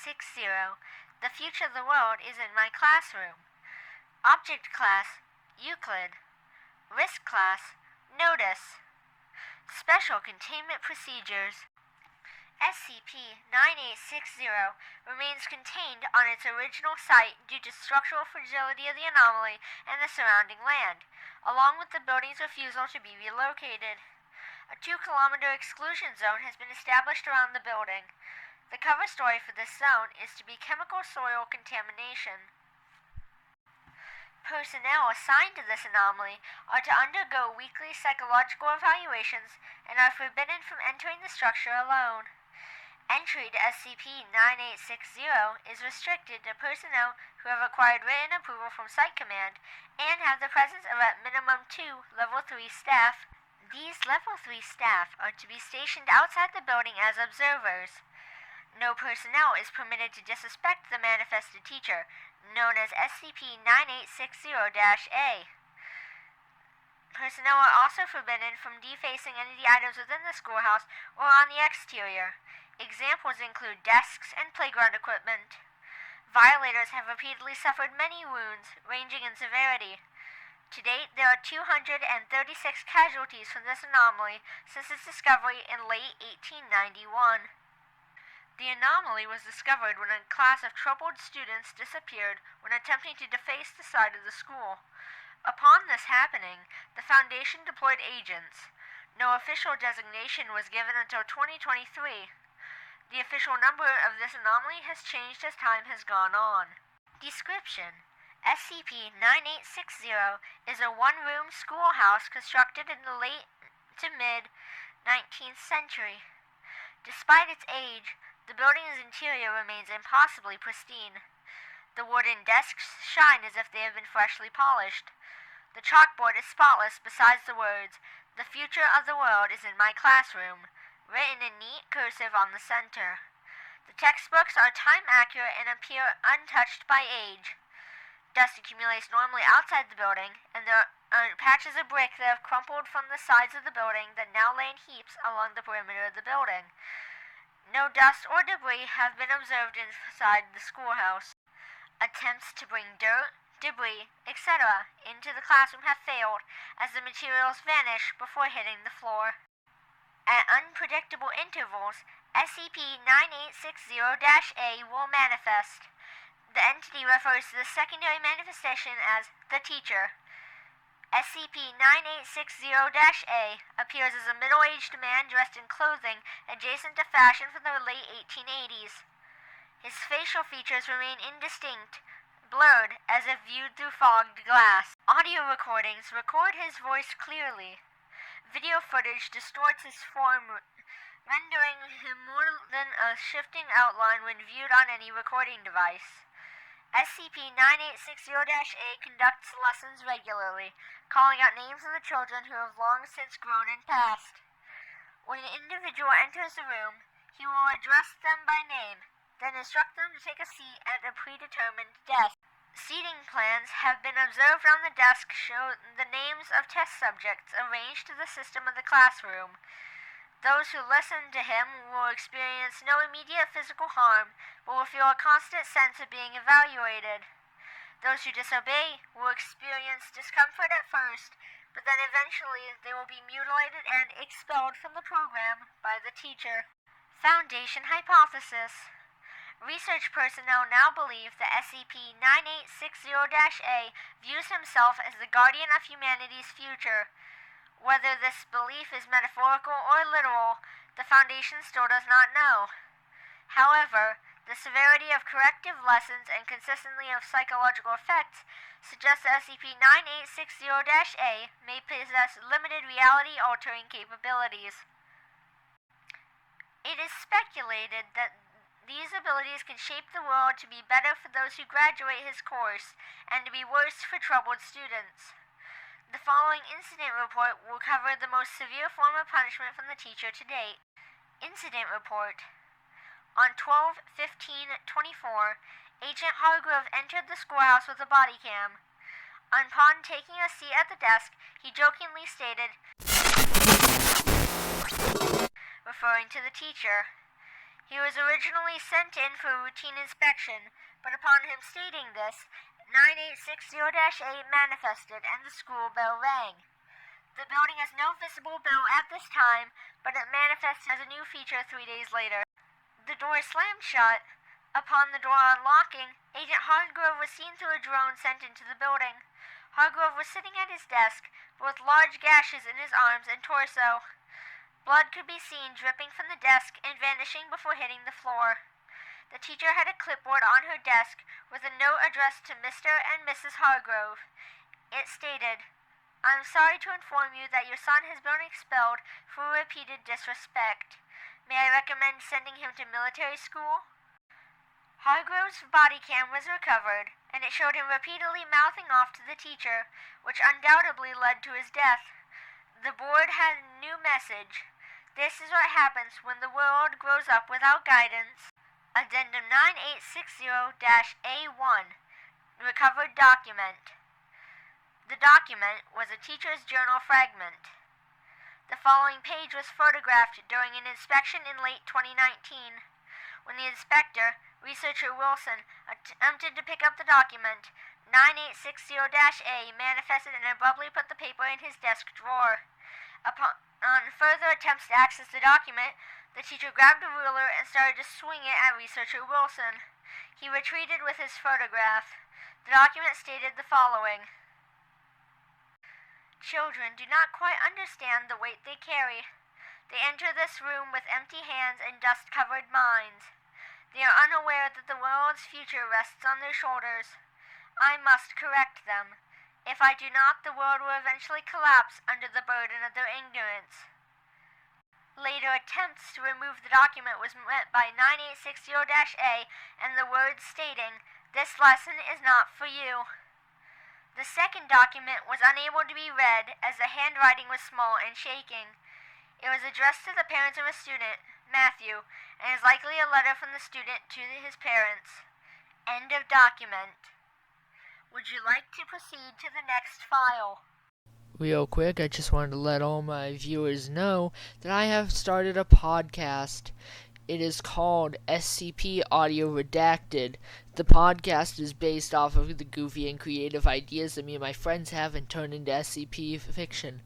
9860. The future of the world is in my classroom. Object class, Euclid. Risk class, Notice. Special containment procedures. SCP-9860 remains contained on its original site due to structural fragility of the anomaly and the surrounding land, along with the building's refusal to be relocated. A 2-kilometer exclusion zone has been established around the building. The cover story for this zone is to be chemical soil contamination. Personnel assigned to this anomaly are to undergo weekly psychological evaluations and are forbidden from entering the structure alone. Entry to SCP-9860 is restricted to personnel who have acquired written approval from Site Command and have the presence of at minimum 2 Level 3 staff. These Level 3 staff are to be stationed outside the building as observers. No personnel is permitted to disrespect the manifested teacher, known as SCP-9860-A. Personnel are also forbidden from defacing any of the items within the schoolhouse or on the exterior. Examples include desks and playground equipment. Violators have repeatedly suffered many wounds, ranging in severity. To date, there are 236 casualties from this anomaly since its discovery in late 1891. The anomaly was discovered when a class of troubled students disappeared when attempting to deface the site of the school. Upon this happening, the Foundation deployed agents. No official designation was given until 2023. The official number of this anomaly has changed as time has gone on. Description: SCP-9860 is a one-room schoolhouse constructed in the late to mid-19th century. Despite its age, the building's interior remains impossibly pristine. The wooden desks shine as if they have been freshly polished. The chalkboard is spotless besides the words, "The future of the world is in my classroom," written in neat cursive on the center. The textbooks are time-accurate and appear untouched by age. Dust accumulates normally outside the building, and there are patches of brick that have crumpled from the sides of the building that now lay in heaps along the perimeter of the building. No dust or debris have been observed inside the schoolhouse. Attempts to bring dirt, debris, etc. into the classroom have failed, as the materials vanish before hitting the floor. At unpredictable intervals, SCP-9860-A will manifest. The entity refers to the secondary manifestation as the teacher. SCP-9860-A appears as a middle-aged man dressed in clothing adjacent to fashion from the late 1880s. His facial features remain indistinct, blurred as if viewed through fogged glass. Audio recordings record his voice clearly. Video footage distorts his form, rendering him more than a shifting outline when viewed on any recording device. SCP-9860-A conducts lessons regularly, calling out names of the children who have long since grown and passed. When an individual enters the room, he will address them by name, then instruct them to take a seat at a predetermined desk. Seating plans have been observed on the desk show the names of test subjects arranged to the system of the classroom. Those who listen to him will experience no immediate physical harm, but will feel a constant sense of being evaluated. Those who disobey will experience discomfort at first, but then eventually they will be mutilated and expelled from the program by the teacher. Foundation Hypothesis: research personnel now believe that SCP-9860-A views himself as the guardian of humanity's future. Whether this belief is metaphorical or literal, the Foundation still does not know. However, the severity of corrective lessons and consistency of psychological effects suggests that SCP-9860-A may possess limited reality-altering capabilities. It is speculated that these abilities can shape the world to be better for those who graduate his course and to be worse for troubled students. The following incident report will cover the most severe form of punishment from the teacher to date. Incident report: on 12/15/24, Agent Hargrove entered the schoolhouse with a body cam. Upon taking a seat at the desk, he jokingly stated, referring to the teacher, He was originally sent in for a routine inspection, but upon him stating this, 9860-8 manifested and the school bell rang. The building has no visible bell at this time, but it manifests as a new feature 3 days later. The door slammed shut. Upon the door unlocking, Agent Hargrove was seen through a drone sent into the building. Hargrove was sitting at his desk, but with large gashes in his arms and torso. Blood could be seen dripping from the desk and vanishing before hitting the floor. The teacher had a clipboard on her desk with a note addressed to Mr. and Mrs. Hargrove. It stated, "I'm sorry to inform you that your son has been expelled for repeated disrespect. May I recommend sending him to military school?" Hargrove's body cam was recovered, and it showed him repeatedly mouthing off to the teacher, which undoubtedly led to his death. The board had a new message. This is what happens when the world grows up without guidance. Addendum 9860-A1. Recovered document. The document was a teacher's journal fragment. The following page was photographed during an inspection in late 2019. When the inspector, Researcher Wilson, attempted to pick up the document, 9860-A manifested and abruptly put the paper in his desk drawer. Upon further attempts to access the document, the teacher grabbed a ruler and started to swing it at Researcher Wilson. He retreated with his photograph. The document stated the following: "Children do not quite understand the weight they carry. They enter this room with empty hands and dust-covered minds. They are unaware that the world's future rests on their shoulders. I must correct them. If I do not, the world will eventually collapse under the burden of their ignorance." Later attempts to remove the document was met by 9860-A and the words stating, "This lesson is not for you." The second document was unable to be read as the handwriting was small and shaking. It was addressed to the parents of a student, Matthew, and is likely a letter from the student to his parents. End of document. Would you like to proceed to the next file? Real quick, I just wanted to let all my viewers know that I have started a podcast. It is called SCP Audio Redacted. The podcast is based off of the goofy and creative ideas that me and my friends have and turned into SCP fiction.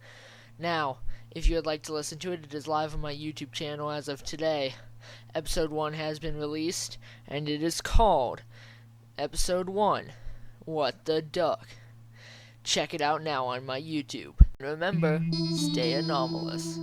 Now, if you would like to listen to it, it is live on my YouTube channel as of today. Episode 1 has been released, and it is called Episode 1, What the Duck. Check it out now on my YouTube. Remember, stay anomalous.